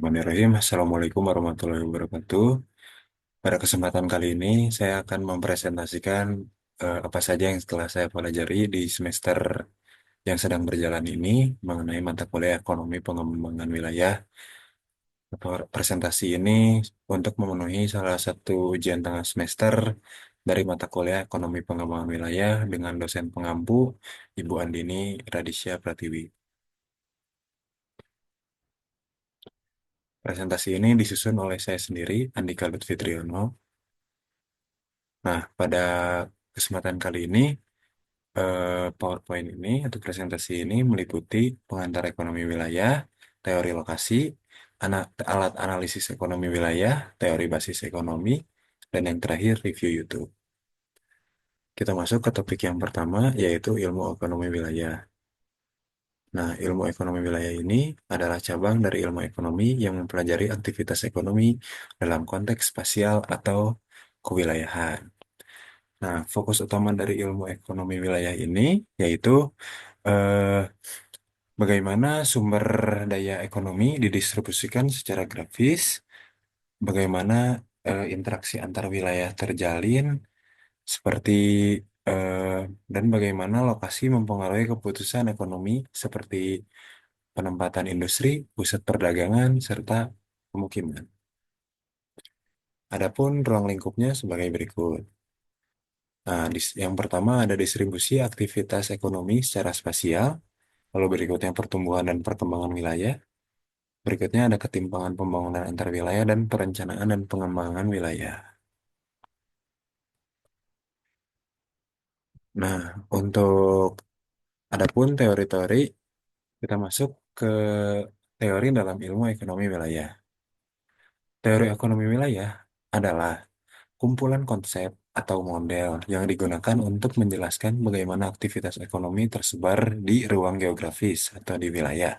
Bismillahirrahmanirrahim. Assalamualaikum warahmatullahi wabarakatuh. Pada kesempatan kali ini, saya akan mempresentasikan apa saja yang telah saya pelajari di semester yang sedang berjalan ini mengenai mata kuliah ekonomi pengembangan wilayah. Presentasi ini untuk memenuhi salah satu ujian tengah semester dari mata kuliah ekonomi pengembangan wilayah dengan dosen pengampu Ibu Andini Radisya Pratiwi. Presentasi ini disusun oleh saya sendiri, Andika Lutfitriono. Nah, pada kesempatan kali ini, PowerPoint ini atau presentasi ini meliputi pengantar ekonomi wilayah, teori lokasi, alat analisis ekonomi wilayah, teori basis ekonomi, dan yang terakhir review YouTube. Kita masuk ke topik yang pertama, yaitu ilmu ekonomi wilayah. Nah, ilmu ekonomi wilayah ini adalah cabang dari ilmu ekonomi yang mempelajari aktivitas ekonomi dalam konteks spasial atau kewilayahan. Nah, fokus utama dari ilmu ekonomi wilayah ini yaitu eh, bagaimana sumber daya ekonomi didistribusikan secara grafis, bagaimana interaksi antar wilayah terjalin, seperti eh, dan bagaimana lokasi mempengaruhi keputusan ekonomi seperti penempatan industri, pusat perdagangan, serta pemukiman. Adapun ruang lingkupnya sebagai berikut. Nah, yang pertama ada distribusi aktivitas ekonomi secara spasial, lalu berikutnya pertumbuhan dan perkembangan wilayah, berikutnya ada ketimpangan pembangunan antar wilayah dan perencanaan dan pengembangan wilayah. Nah, untuk adapun teori-teori, kita masuk ke teori dalam ilmu ekonomi wilayah. Teori ekonomi wilayah adalah kumpulan konsep atau model yang digunakan untuk menjelaskan bagaimana aktivitas ekonomi tersebar di ruang geografis atau di wilayah.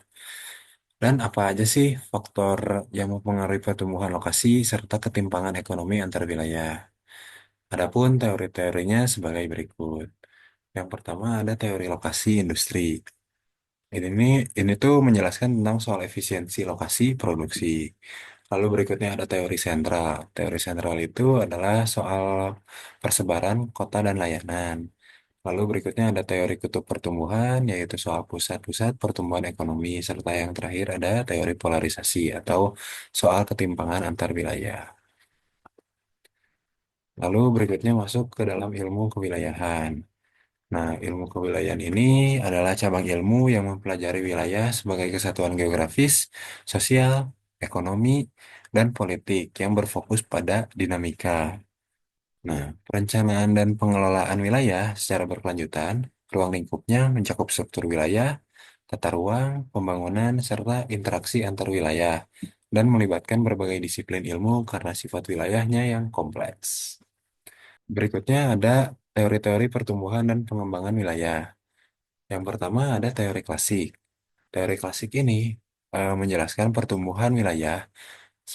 Dan apa aja sih faktor yang mempengaruhi pertumbuhan lokasi serta ketimpangan ekonomi antar wilayah. Adapun teori-teorinya sebagai berikut. Yang pertama ada teori lokasi industri. Ini ini tuh menjelaskan tentang soal efisiensi lokasi produksi. Lalu berikutnya ada teori sentral. Teori sentral itu adalah soal persebaran kota dan layanan. Lalu berikutnya ada teori kutub pertumbuhan, yaitu soal pusat-pusat pertumbuhan ekonomi, serta yang terakhir ada teori polarisasi atau soal ketimpangan antar wilayah. Lalu berikutnya masuk ke dalam ilmu kewilayahan. Nah, ilmu kewilayahan ini adalah cabang ilmu yang mempelajari wilayah sebagai kesatuan geografis, sosial, ekonomi, dan politik yang berfokus pada dinamika. Nah, perencanaan dan pengelolaan wilayah secara berkelanjutan, ruang lingkupnya mencakup struktur wilayah, tata ruang, pembangunan, serta interaksi antar wilayah, dan melibatkan berbagai disiplin ilmu karena sifat wilayahnya yang kompleks. Berikutnya ada teori-teori pertumbuhan dan pengembangan wilayah. Yang pertama ada teori klasik. Teori klasik ini menjelaskan pertumbuhan wilayah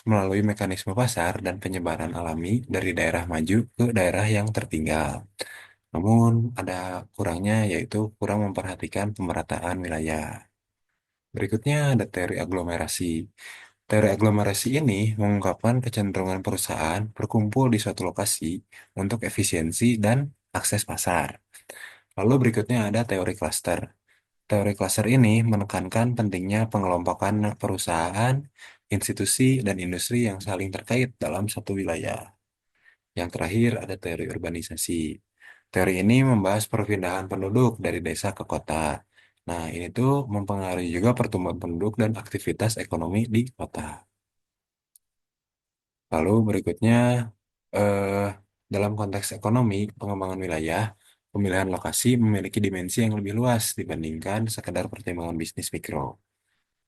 melalui mekanisme pasar dan penyebaran alami dari daerah maju ke daerah yang tertinggal. Namun ada kurangnya yaitu kurang memperhatikan pemerataan wilayah. Berikutnya ada teori aglomerasi. Teori aglomerasi ini mengungkapkan kecenderungan perusahaan berkumpul di suatu lokasi untuk efisiensi dan akses pasar. Lalu berikutnya ada teori klaster. Teori klaster ini menekankan pentingnya pengelompokan perusahaan, institusi, dan industri yang saling terkait dalam satu wilayah. Yang terakhir ada teori urbanisasi. Teori ini membahas perpindahan penduduk dari desa ke kota. Nah, ini tuh mempengaruhi juga pertumbuhan penduduk dan aktivitas ekonomi di kota. Lalu berikutnya, eh, dalam konteks ekonomi, pengembangan wilayah, pemilihan lokasi memiliki dimensi yang lebih luas dibandingkan sekadar pertimbangan bisnis mikro.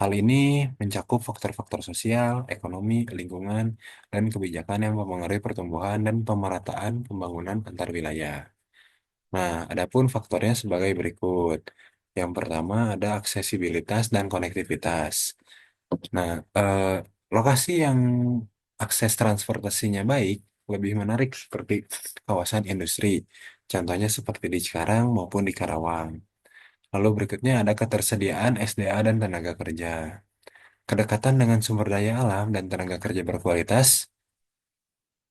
Hal ini mencakup faktor-faktor sosial, ekonomi, lingkungan, dan kebijakan yang mempengaruhi pertumbuhan dan pemerataan pembangunan antar wilayah. Nah, adapun faktornya sebagai berikut. Yang pertama ada aksesibilitas dan konektivitas. Nah, lokasi yang akses transportasinya baik lebih menarik seperti kawasan industri. Contohnya seperti di Cikarang maupun di Karawang. Lalu berikutnya ada ketersediaan SDA dan tenaga kerja. kedekatan dengan sumber daya alam dan tenaga kerja berkualitas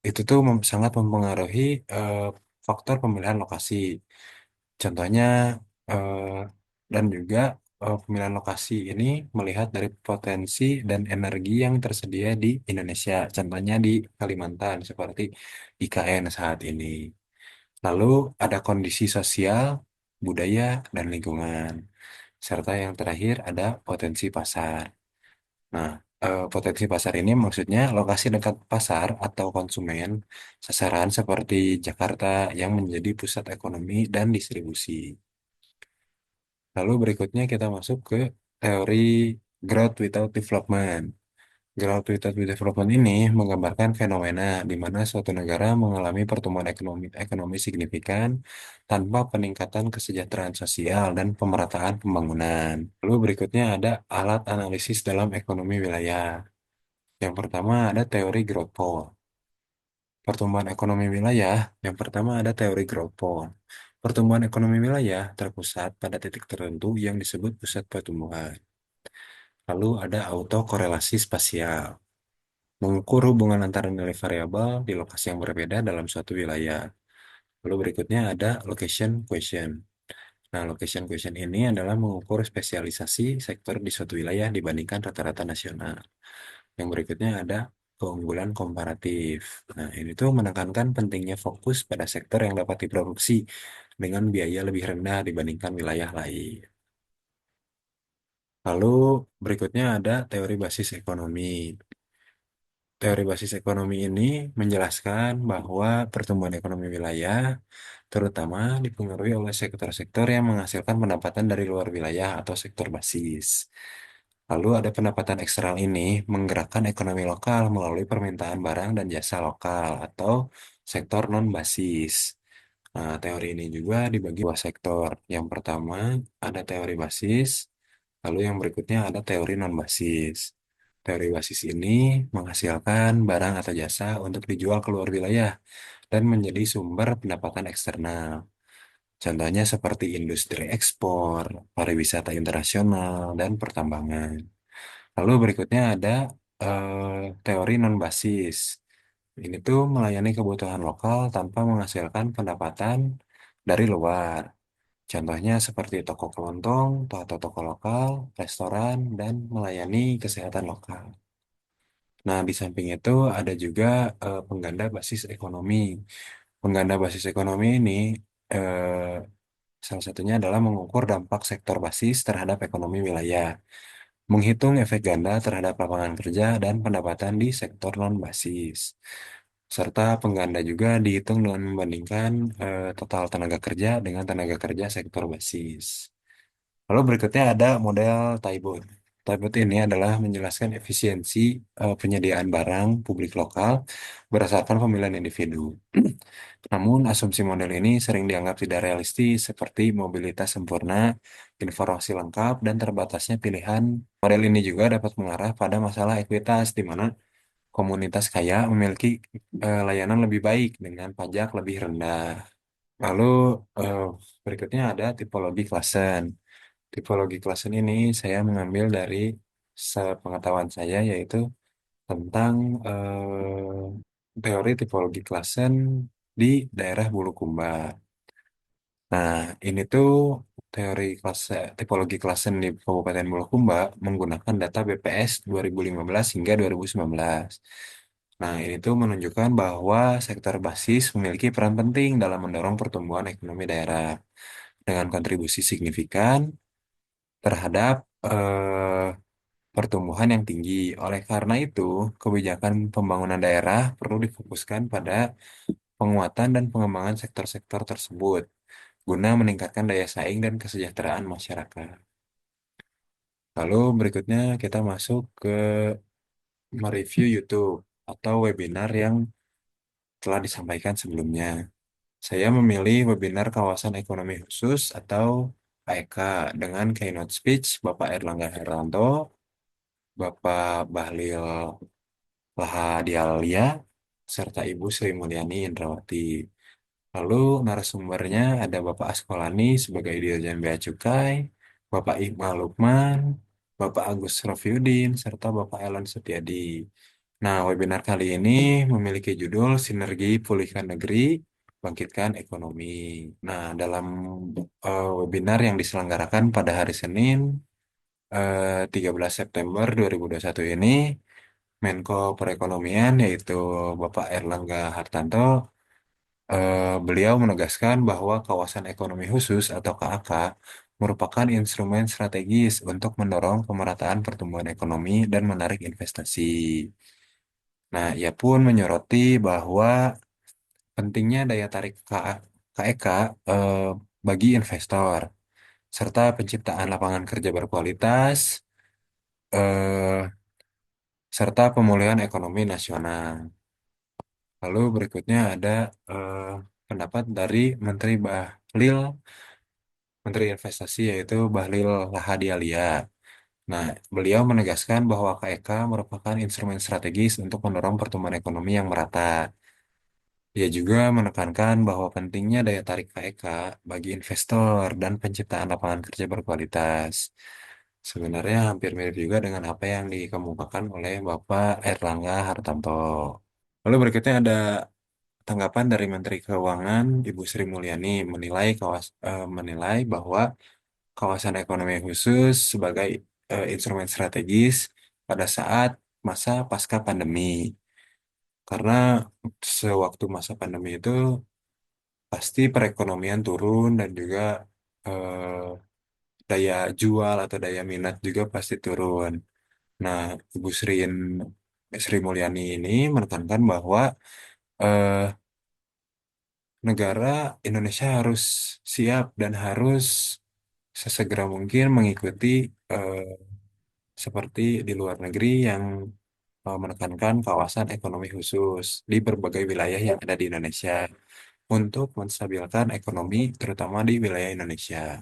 itu tuh sangat mempengaruhi eh, faktor pemilihan lokasi. Contohnya eh, dan juga pemilihan lokasi ini melihat dari potensi dan energi yang tersedia di Indonesia. Contohnya di Kalimantan seperti IKN saat ini. Lalu ada kondisi sosial, budaya, dan lingkungan. Serta yang terakhir ada potensi pasar. Nah, potensi pasar ini maksudnya lokasi dekat pasar atau konsumen sasaran seperti Jakarta yang menjadi pusat ekonomi dan distribusi. Lalu berikutnya kita masuk ke teori growth without development. Growth without development ini menggambarkan fenomena di mana suatu negara mengalami pertumbuhan ekonomi signifikan tanpa peningkatan kesejahteraan sosial dan pemerataan pembangunan. Lalu berikutnya ada alat analisis dalam ekonomi wilayah. Yang pertama ada teori growth pole. Pertumbuhan ekonomi wilayah, yang pertama ada teori growth pole. Pertumbuhan ekonomi wilayah terpusat pada titik tertentu yang disebut pusat pertumbuhan. Lalu ada autokorelasi spasial, mengukur hubungan antara nilai variabel di lokasi yang berbeda dalam suatu wilayah. Lalu berikutnya ada location question. Nah, location question ini adalah mengukur spesialisasi sektor di suatu wilayah dibandingkan rata-rata nasional. Yang berikutnya ada keunggulan komparatif. Nah, ini tuh menekankan pentingnya fokus pada sektor yang dapat diproduksi dengan biaya lebih rendah dibandingkan wilayah lain. Lalu berikutnya ada teori basis ekonomi. Teori basis ekonomi ini menjelaskan bahwa pertumbuhan ekonomi wilayah terutama dipengaruhi oleh sektor-sektor yang menghasilkan pendapatan dari luar wilayah atau sektor basis. Lalu ada pendapatan eksternal ini menggerakkan ekonomi lokal melalui permintaan barang dan jasa lokal atau sektor non-basis. Nah, teori ini juga dibagi dua sektor. Yang pertama ada teori basis, lalu yang berikutnya ada teori non-basis. Teori basis ini menghasilkan barang atau jasa untuk dijual ke luar wilayah dan menjadi sumber pendapatan eksternal. Contohnya seperti industri ekspor, pariwisata internasional, dan pertambangan. Lalu berikutnya ada teori non-basis. Ini tuh melayani kebutuhan lokal tanpa menghasilkan pendapatan dari luar. Contohnya seperti toko kelontong, atau toko lokal, restoran, dan melayani kesehatan lokal. Nah, di samping itu ada juga pengganda basis ekonomi. Pengganda basis ekonomi ini eh, salah satunya adalah mengukur dampak sektor basis terhadap ekonomi wilayah, menghitung efek ganda terhadap lapangan kerja dan pendapatan di sektor non-basis. Serta pengganda juga dihitung dengan membandingkan total tenaga kerja dengan tenaga kerja sektor basis. Lalu berikutnya ada model Taibot. Taibot ini adalah menjelaskan efisiensi penyediaan barang publik lokal berdasarkan pemilihan individu. Namun, asumsi model ini sering dianggap tidak realistis seperti mobilitas sempurna, informasi lengkap, dan terbatasnya pilihan. Model ini juga dapat mengarah pada masalah ekuitas, di mana komunitas kaya memiliki layanan lebih baik dengan pajak lebih rendah. Lalu eh, berikutnya ada tipologi klasen. Tipologi klasen ini saya mengambil dari sepengetahuan saya yaitu tentang teori tipologi klasen di daerah Bulukumba. Nah, ini tuh teori tipologi klasen di Kabupaten Bulukumba menggunakan data BPS 2015 hingga 2019. Nah, ini tuh menunjukkan bahwa sektor basis memiliki peran penting dalam mendorong pertumbuhan ekonomi daerah dengan kontribusi signifikan terhadap pertumbuhan yang tinggi. Oleh karena itu, kebijakan pembangunan daerah perlu difokuskan pada penguatan dan pengembangan sektor-sektor tersebut guna meningkatkan daya saing dan kesejahteraan masyarakat. Lalu berikutnya kita masuk ke mereview YouTube atau webinar yang telah disampaikan sebelumnya. Saya memilih webinar Kawasan Ekonomi Khusus atau KEK dengan keynote speech Bapak Erlangga Herranto, Bapak Bahlil Lahadialia, serta Ibu Sri Mulyani Indrawati. Lalu narasumbernya ada Bapak Askolani sebagai Dirjen Bea Cukai, Bapak Iqbal Lukman, Bapak Agus Rofiudin, serta Bapak Ellen Setiadi. Nah, webinar kali ini memiliki judul Sinergi Pulihkan Negeri, Bangkitkan Ekonomi. Nah, dalam webinar yang diselenggarakan pada hari Senin, 13 September 2021 ini, Menko Perekonomian yaitu Bapak Erlangga Hartarto, beliau menegaskan bahwa kawasan ekonomi khusus atau KAK merupakan instrumen strategis untuk mendorong pemerataan pertumbuhan ekonomi dan menarik investasi. Nah, ia pun menyoroti bahwa pentingnya daya tarik KEK eh, bagi investor, serta penciptaan lapangan kerja berkualitas, eh, serta pemulihan ekonomi nasional. Lalu berikutnya ada eh, pendapat dari Menteri Investasi yaitu Bahlil Lahadialia. Nah, beliau menegaskan bahwa KEK merupakan instrumen strategis untuk mendorong pertumbuhan ekonomi yang merata. Ia juga menekankan bahwa pentingnya daya tarik KEK bagi investor dan penciptaan lapangan kerja berkualitas. Sebenarnya hampir mirip juga dengan apa yang dikemukakan oleh Bapak Erlangga Hartarto. Lalu berikutnya ada tanggapan dari Menteri Keuangan Ibu Sri Mulyani menilai bahwa kawasan ekonomi khusus sebagai instrumen strategis pada saat masa pasca pandemi. Karena sewaktu masa pandemi itu pasti perekonomian turun dan juga eh, daya jual atau daya minat juga pasti turun. Nah, Ibu Sri Mulyani ini menekankan bahwa eh, negara Indonesia harus siap dan harus sesegera mungkin mengikuti eh, seperti di luar negeri yang menekankan kawasan ekonomi khusus di berbagai wilayah yang ada di Indonesia untuk menstabilkan ekonomi terutama di wilayah Indonesia.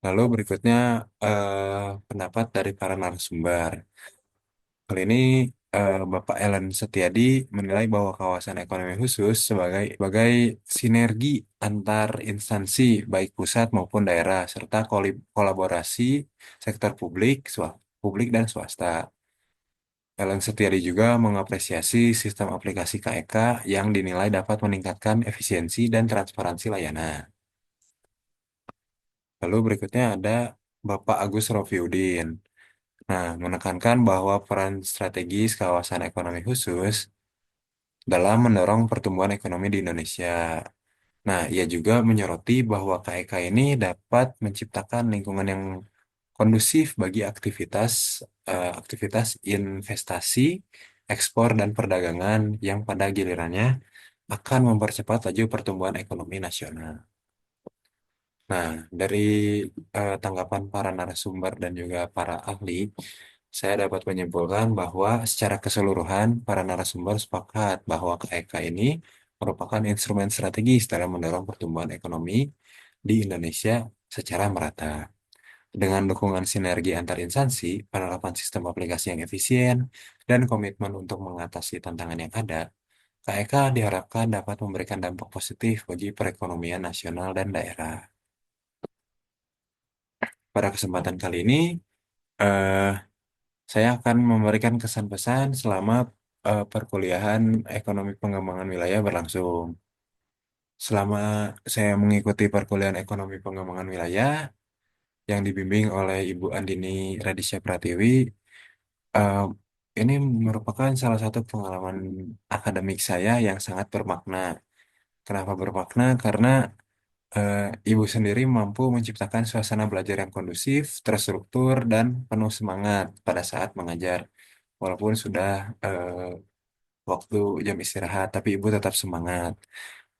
Lalu berikutnya pendapat dari para narasumber. Kali ini Bapak Ellen Setiadi menilai bahwa kawasan ekonomi khusus sebagai sinergi antar instansi baik pusat maupun daerah serta kolaborasi sektor publik dan swasta. Ellen Setiadi juga mengapresiasi sistem aplikasi KEK yang dinilai dapat meningkatkan efisiensi dan transparansi layanan. Lalu berikutnya ada Bapak Agus Rofiudin. Nah, menekankan bahwa peran strategis kawasan ekonomi khusus dalam mendorong pertumbuhan ekonomi di Indonesia. Nah, ia juga menyoroti bahwa KEK ini dapat menciptakan lingkungan yang kondusif bagi aktivitas investasi, ekspor, dan perdagangan yang pada gilirannya akan mempercepat laju pertumbuhan ekonomi nasional. Nah, dari tanggapan para narasumber dan juga para ahli, saya dapat menyimpulkan bahwa secara keseluruhan para narasumber sepakat bahwa KEK ini merupakan instrumen strategis dalam mendorong pertumbuhan ekonomi di Indonesia secara merata. Dengan dukungan sinergi antar instansi, penerapan sistem aplikasi yang efisien, dan komitmen untuk mengatasi tantangan yang ada, KEK diharapkan dapat memberikan dampak positif bagi perekonomian nasional dan daerah. Pada kesempatan kali ini, eh, saya akan memberikan kesan pesan selama perkuliahan ekonomi pengembangan wilayah berlangsung. Selama saya mengikuti perkuliahan ekonomi pengembangan wilayah yang dibimbing oleh Ibu Andini Radisya Pratiwi, eh, ini merupakan salah satu pengalaman akademik saya yang sangat bermakna. Kenapa bermakna? Karena eh, Ibu sendiri mampu menciptakan suasana belajar yang kondusif, terstruktur, dan penuh semangat pada saat mengajar. Walaupun sudah waktu jam istirahat, tapi Ibu tetap semangat.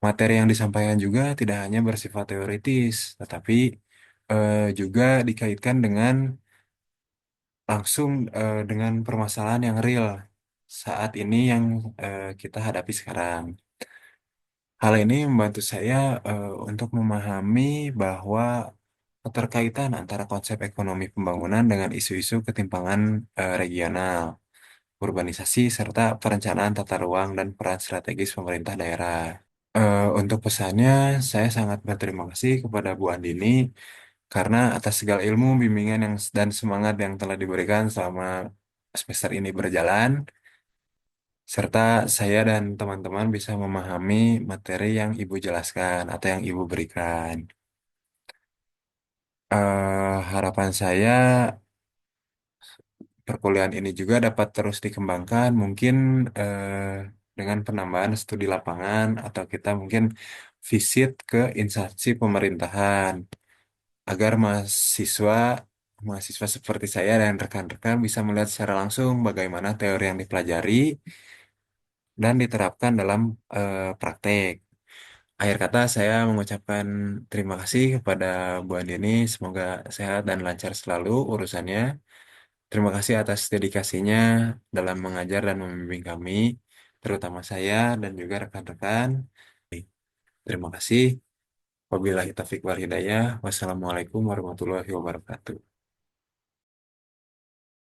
Materi yang disampaikan juga tidak hanya bersifat teoritis, tetapi juga dikaitkan dengan langsung dengan permasalahan yang real saat ini yang kita hadapi sekarang. Hal ini membantu saya untuk memahami bahwa keterkaitan antara konsep ekonomi pembangunan dengan isu-isu ketimpangan regional, urbanisasi, serta perencanaan tata ruang dan peran strategis pemerintah daerah. Untuk pesannya, saya sangat berterima kasih kepada Bu Andini karena atas segala ilmu, bimbingan dan semangat yang telah diberikan selama semester ini berjalan, serta saya dan teman-teman bisa memahami materi yang Ibu jelaskan atau yang Ibu berikan. Harapan saya perkuliahan ini juga dapat terus dikembangkan, mungkin dengan penambahan studi lapangan atau kita mungkin visit ke instansi pemerintahan agar mahasiswa seperti saya dan rekan-rekan bisa melihat secara langsung bagaimana teori yang dipelajari dan diterapkan dalam praktek. Akhir kata saya mengucapkan terima kasih kepada Bu Andini. Semoga sehat dan lancar selalu urusannya. Terima kasih atas dedikasinya dalam mengajar dan membimbing kami, terutama saya dan juga rekan-rekan. Terima kasih. Wabillahi taufiq wal hidayah. Wassalamualaikum warahmatullahi wabarakatuh.